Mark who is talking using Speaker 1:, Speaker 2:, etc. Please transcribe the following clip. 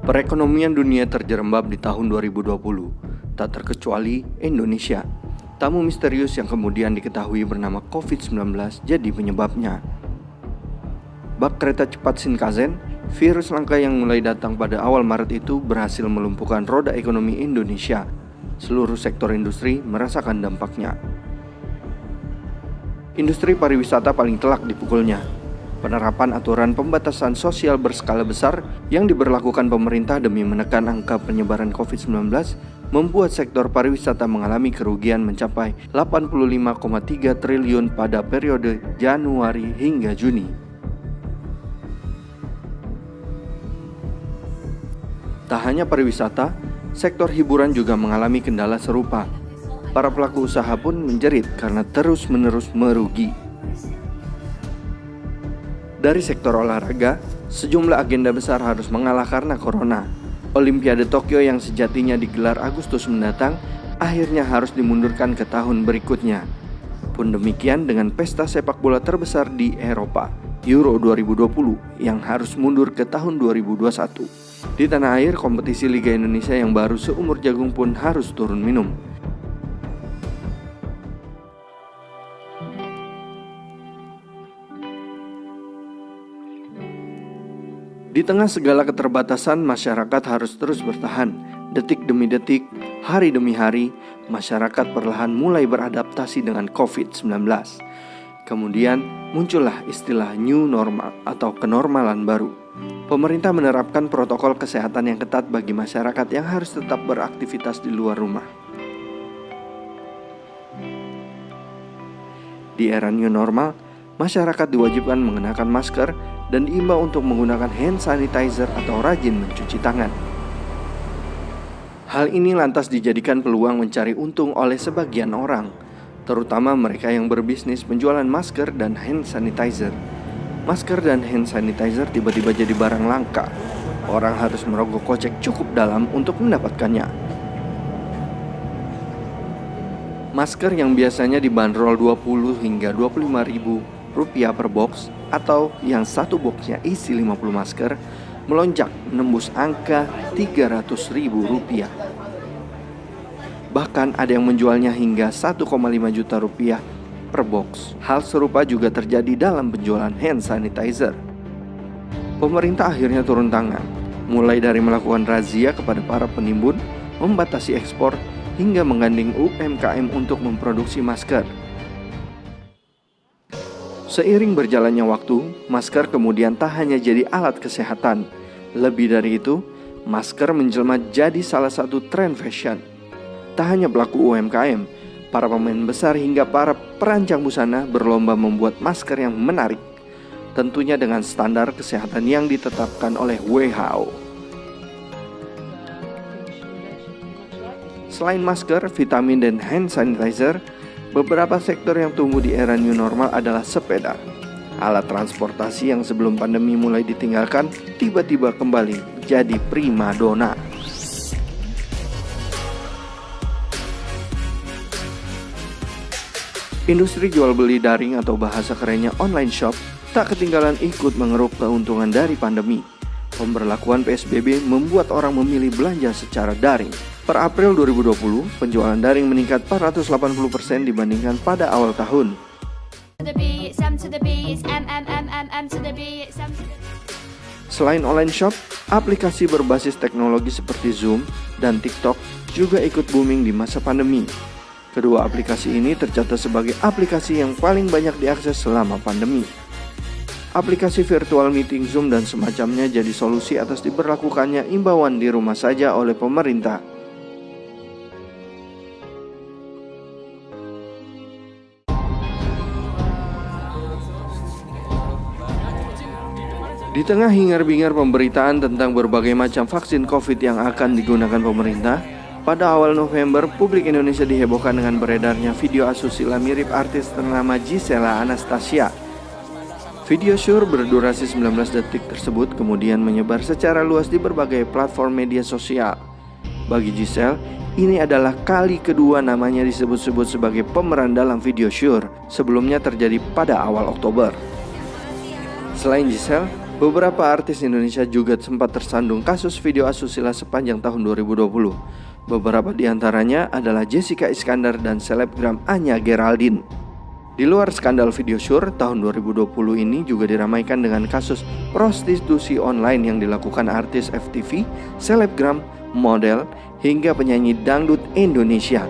Speaker 1: Perekonomian dunia terjerembab di tahun 2020, tak terkecuali Indonesia. Tamu misterius yang kemudian diketahui bernama COVID-19 jadi penyebabnya. Bak kereta cepat Shinkansen, virus langka yang mulai datang pada awal Maret itu berhasil melumpuhkan roda ekonomi Indonesia. Seluruh sektor industri merasakan dampaknya. Industri pariwisata paling telak dipukulnya. Penerapan aturan pembatasan sosial berskala besar yang diberlakukan pemerintah demi menekan angka penyebaran COVID-19 membuat sektor pariwisata mengalami kerugian mencapai 85,3 triliun pada periode Januari hingga Juni. Tak hanya pariwisata, sektor hiburan juga mengalami kendala serupa. Para pelaku usaha pun menjerit karena terus-menerus merugi. Dari sektor olahraga, sejumlah agenda besar harus mengalah karena corona. Olimpiade Tokyo yang sejatinya digelar Agustus mendatang akhirnya harus dimundurkan ke tahun berikutnya. Pun demikian dengan pesta sepak bola terbesar di Eropa, Euro 2020, yang harus mundur ke tahun 2021. Di tanah air, kompetisi Liga Indonesia yang baru seumur jagung pun harus turun minum. Di tengah segala keterbatasan, masyarakat harus terus bertahan. Detik demi detik, hari demi hari, masyarakat perlahan mulai beradaptasi dengan COVID-19. Kemudian muncullah istilah new normal atau kenormalan baru. Pemerintah menerapkan protokol kesehatan yang ketat bagi masyarakat yang harus tetap beraktivitas di luar rumah. Di era new normal, masyarakat diwajibkan mengenakan masker dan diimbau untuk menggunakan hand sanitizer atau rajin mencuci tangan. Hal ini lantas dijadikan peluang mencari untung oleh sebagian orang, terutama mereka yang berbisnis penjualan masker dan hand sanitizer. Masker dan hand sanitizer tiba-tiba jadi barang langka. Orang harus merogoh kocek cukup dalam untuk mendapatkannya. Masker yang biasanya dibanderol 20 hingga 25 ribu rupiah per box atau yang satu boxnya isi 50 masker melonjak menembus angka 300 ribu rupiah. Bahkan ada yang menjualnya hingga 1,5 juta rupiah per box. Hal serupa juga terjadi dalam penjualan hand sanitizer. Pemerintah akhirnya turun tangan, mulai dari melakukan razia kepada para penimbun, membatasi ekspor, hingga menggandeng UMKM untuk memproduksi masker. Seiring berjalannya waktu, masker kemudian tak hanya jadi alat kesehatan. Lebih dari itu, masker menjelma jadi salah satu tren fashion. Tak hanya pelaku UMKM, para pemain besar hingga para perancang busana berlomba membuat masker yang menarik, tentunya dengan standar kesehatan yang ditetapkan oleh WHO. Selain masker, vitamin, dan hand sanitizer, beberapa sektor yang tumbuh di era new normal adalah sepeda. Alat transportasi yang sebelum pandemi mulai ditinggalkan tiba-tiba kembali jadi primadona. Industri jual beli daring atau bahasa kerennya online shop tak ketinggalan ikut mengeruk keuntungan dari pandemi. Pemberlakuan PSBB membuat orang memilih belanja secara daring. Per April 2020, penjualan daring meningkat 480% dibandingkan pada awal tahun. Selain online shop, aplikasi berbasis teknologi seperti Zoom dan TikTok juga ikut booming di masa pandemi. Kedua aplikasi ini tercatat sebagai aplikasi yang paling banyak diakses selama pandemi. Aplikasi virtual meeting Zoom dan semacamnya jadi solusi atas diberlakukannya imbauan di rumah saja oleh pemerintah. Di tengah hingar-bingar pemberitaan tentang berbagai macam vaksin COVID yang akan digunakan pemerintah, pada awal November, publik Indonesia dihebohkan dengan beredarnya video asusila mirip artis ternama Gisela Anastasia. Video syur berdurasi 19 detik tersebut kemudian menyebar secara luas di berbagai platform media sosial. Bagi Giselle, ini adalah kali kedua namanya disebut-sebut sebagai pemeran dalam video syur. Sebelumnya terjadi pada awal Oktober. Selain Giselle, Beberapa artis Indonesia juga sempat tersandung kasus video asusila sepanjang tahun 2020. Beberapa di antaranya adalah Jessica Iskandar dan selebgram Anya Geraldine. Di luar skandal video syur, tahun 2020 ini juga diramaikan dengan kasus prostitusi online yang dilakukan artis FTV, selebgram, model, hingga penyanyi dangdut Indonesia.